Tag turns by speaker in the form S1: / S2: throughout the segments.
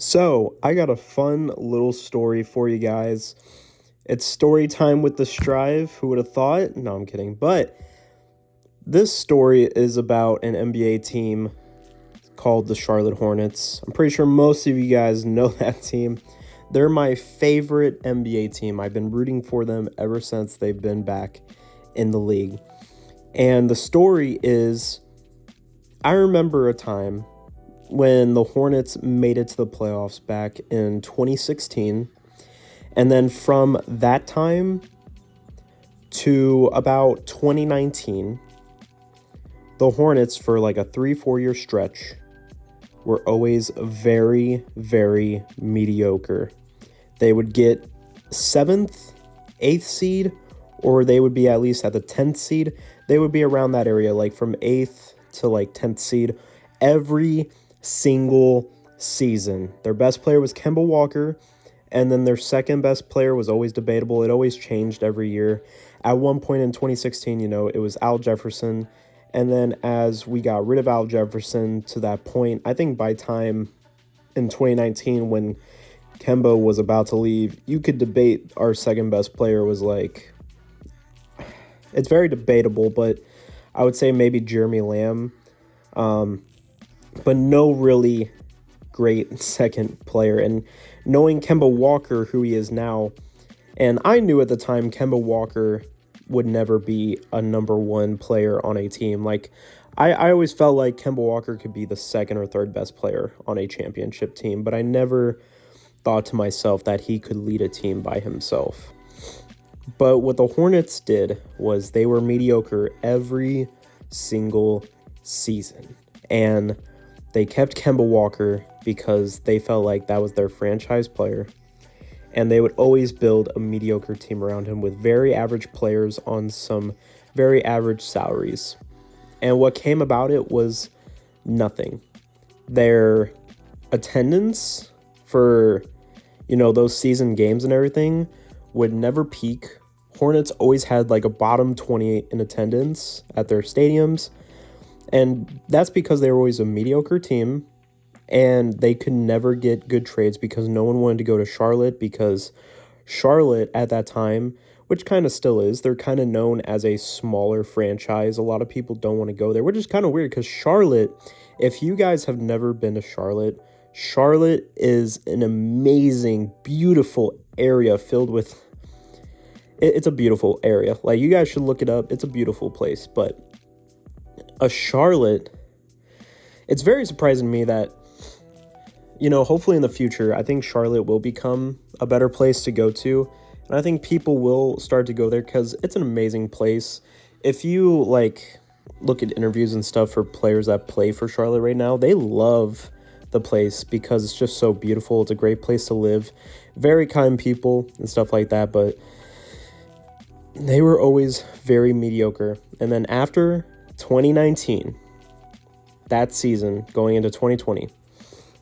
S1: So, I got a fun little story for you guys. It's story time with the Strive. Who would have thought? No, I'm kidding. But this story is about an NBA team called the Charlotte Hornets. I'm pretty sure most of you guys know that team. They're my favorite NBA team. I've been rooting for them ever since they've been back in the league. And the story is, I remember a time when the Hornets made it to the playoffs back in 2016. And then from that time to about 2019, the Hornets, for like a 3-4 year stretch, were always very, very mediocre. They would get 7th, 8th seed, or they would be at least at the 10th seed. They would be around that area, like from 8th to like 10th seed every single season. Their best player was Kemba Walker, and then their second best player was always debatable. It always changed every year. At one point in 2016, it was Al Jefferson. And then as we got rid of Al Jefferson to that point, I think by time in 2019 when Kemba was about to leave, you could debate our second best player was like, it's very debatable, but I would say maybe Jeremy Lamb. But no really great second player. And knowing Kemba Walker, who he is now, and I knew at the time Kemba Walker would never be a number one player on a team. Like, I always felt like Kemba Walker could be the second or third best player on a championship team, but I never thought to myself that he could lead a team by himself. But what the Hornets did was they were mediocre every single season. And they kept Kemba Walker because they felt like that was their franchise player. And they would always build a mediocre team around him with very average players on some very average salaries. And what came about it was nothing. Their attendance for, those season games and everything would never peak. Hornets always had like a bottom 28 in attendance at their stadiums. And that's because they were always a mediocre team, and they could never get good trades because no one wanted to go to Charlotte, because Charlotte at that time, which kind of still is, they're kind of known as a smaller franchise. A lot of people don't want to go there, which is kind of weird because Charlotte, if you guys have never been to Charlotte, Charlotte is an amazing, beautiful area filled with, it's a beautiful area. Like, you guys should look it up. It's a beautiful place, but Charlotte, it's very surprising to me that, hopefully in the future, I think Charlotte will become a better place to go to. And I think people will start to go there because it's an amazing place. If you look at interviews and stuff for players that play for Charlotte right now, they love the place because it's just so beautiful. It's a great place to live. Very kind people and stuff like that. But they were always very mediocre. And then after 2019, that season going into 2020,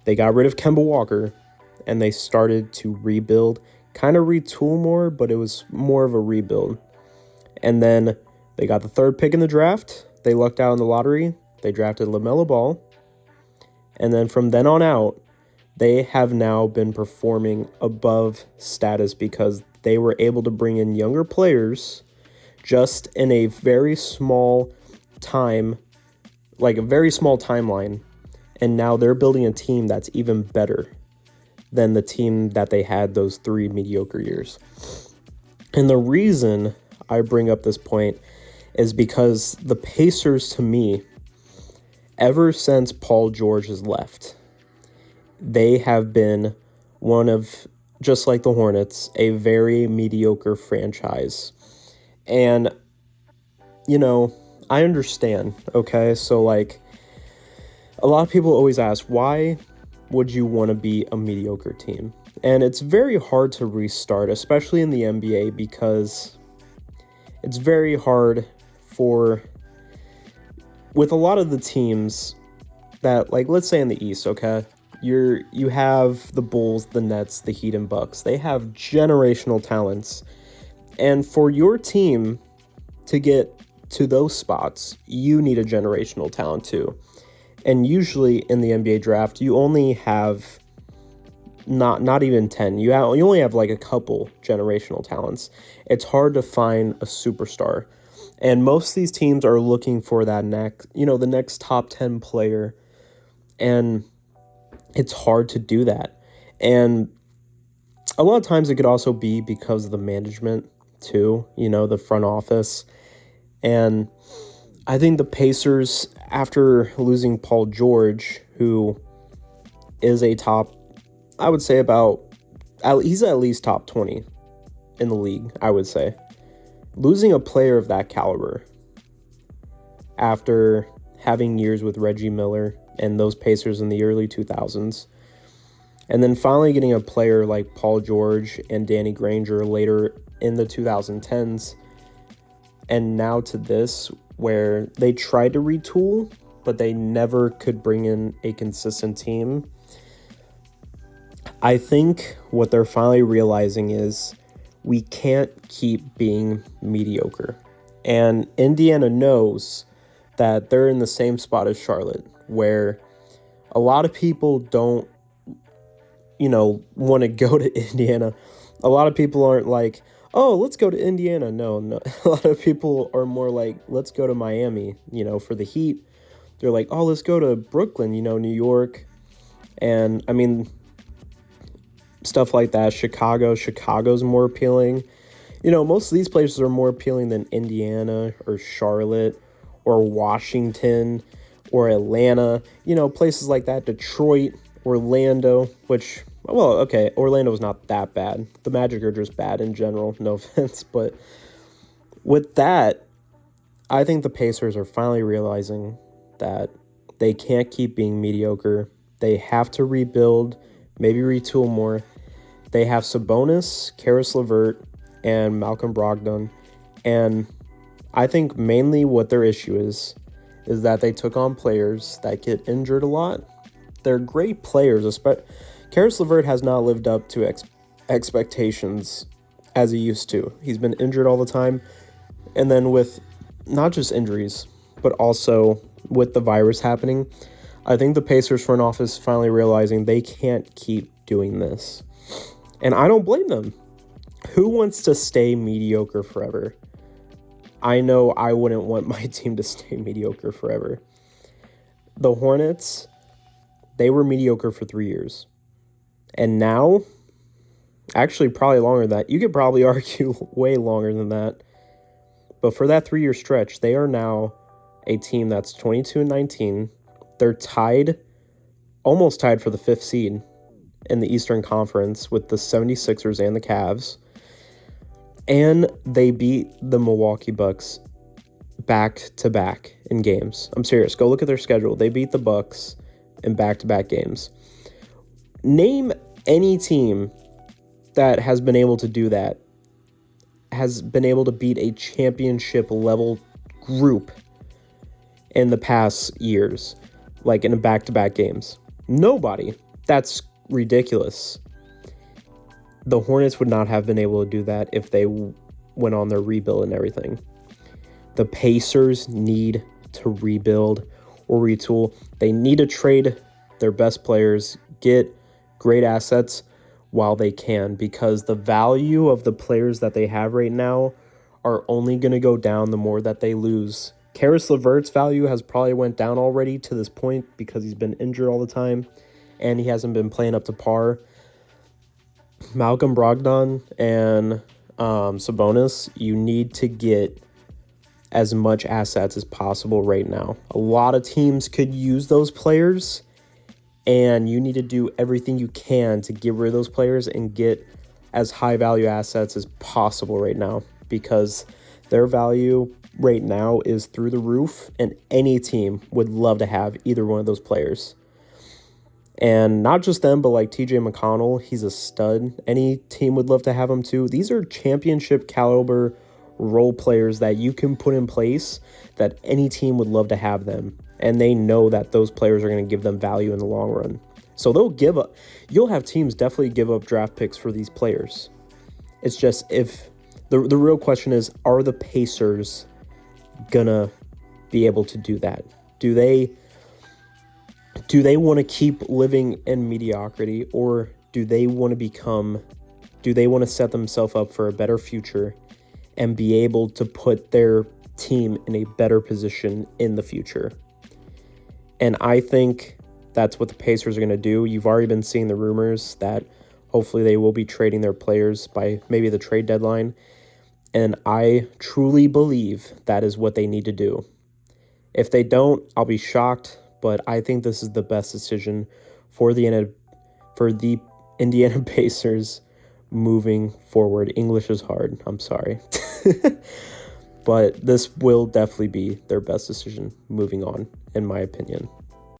S1: they got rid of Kemba Walker and they started to rebuild, kind of retool more, but it was more of a rebuild. And then they got the 3rd pick in the draft. They lucked out in the lottery. They drafted LaMelo Ball. And then from then on out, they have now been performing above status because they were able to bring in younger players just in a very small time, like a very small timeline, and now they're building a team that's even better than the team that they had those 3 mediocre years. And the reason I bring up this point is because the Pacers, to me, ever since Paul George has left, they have been one of, just like the Hornets, a very mediocre franchise. And I understand, okay? So, a lot of people always ask, why would you want to be a mediocre team? And it's very hard to restart, especially in the NBA, because it's very hard with a lot of the teams that, let's say in the East, okay? You have the Bulls, the Nets, the Heat, and Bucks. They have generational talents. And for your team to get to those spots, you need a generational talent too. And usually in the NBA draft, you only have not even 10. You only have like a couple generational talents. It's hard to find a superstar. And most of these teams are looking for that the next top 10 player, and it's hard to do that. And a lot of times it could also be because of the management too, the front office. And I think the Pacers, after losing Paul George, who is a top, I would say he's at least top 20 in the league, I would say. Losing a player of that caliber after having years with Reggie Miller and those Pacers in the early 2000s, and then finally getting a player like Paul George and Danny Granger later in the 2010s, and now to this, where they tried to retool, but they never could bring in a consistent team. I think what they're finally realizing is we can't keep being mediocre. And Indiana knows that they're in the same spot as Charlotte, where a lot of people don't, want to go to Indiana. A lot of people aren't like, oh, let's go to Indiana. No. A lot of people are more like, let's go to Miami, for the Heat. They're like, oh, let's go to Brooklyn, New York. And I mean, stuff like that. Chicago's more appealing. Most of these places are more appealing than Indiana or Charlotte or Washington or Atlanta. Places like that. Detroit, Orlando, which, well, okay, Orlando's not that bad. The Magic are just bad in general, no offense. But with that, I think the Pacers are finally realizing that they can't keep being mediocre. They have to rebuild, maybe retool more. They have Sabonis, Karis LeVert, and Malcolm Brogdon. And I think mainly what their issue is that they took on players that get injured a lot. They're great players. Karis LeVert has not lived up to expectations as he used to. He's been injured all the time. And then with not just injuries, but also with the virus happening, I think the Pacers front office finally realizing they can't keep doing this. And I don't blame them. Who wants to stay mediocre forever? I know I wouldn't want my team to stay mediocre forever. The Hornets, they were mediocre for 3 years. And now, actually probably longer than that. You could probably argue way longer than that. But for that 3-year stretch, they are now a team that's 22-19. They're almost tied for the 5th seed in the Eastern Conference with the 76ers and the Cavs. And they beat the Milwaukee Bucks back-to-back in games. I'm serious. Go look at their schedule. They beat the Bucks in back-to-back games. Name any team that has been able to do that, has been able to beat a championship-level group in the past years, like in back-to-back games. Nobody. That's ridiculous. The Hornets would not have been able to do that if they went on their rebuild and everything. The Pacers need to rebuild or retool. They need to trade their best players, get great assets while they can, because the value of the players that they have right now are only going to go down the more that they lose. Karis LeVert's value has probably went down already to this point because he's been injured all the time and he hasn't been playing up to par. Malcolm Brogdon and Sabonis, you need to get as much assets as possible right now. A lot of teams could use those players, and you need to do everything you can to get rid of those players and get as high value assets as possible right now, because their value right now is through the roof, and any team would love to have either one of those players. And not just them, but like TJ McConnell, he's a stud. Any team would love to have him too. These are championship caliber role players that you can put in place that any team would love to have them. And they know that those players are going to give them value in the long run. So you'll have teams definitely give up draft picks for these players. It's just, if the real question is, are the Pacers gonna be able to do that? Do they want to keep living in mediocrity, or do they want to set themselves up for a better future and be able to put their team in a better position in the future? And I think that's what the Pacers are going to do. You've already been seeing the rumors that hopefully they will be trading their players by maybe the trade deadline. And I truly believe that is what they need to do. If they don't, I'll be shocked, but I think this is the best decision for the Indiana Pacers moving forward. English is hard. I'm sorry. But this will definitely be their best decision moving on, in my opinion.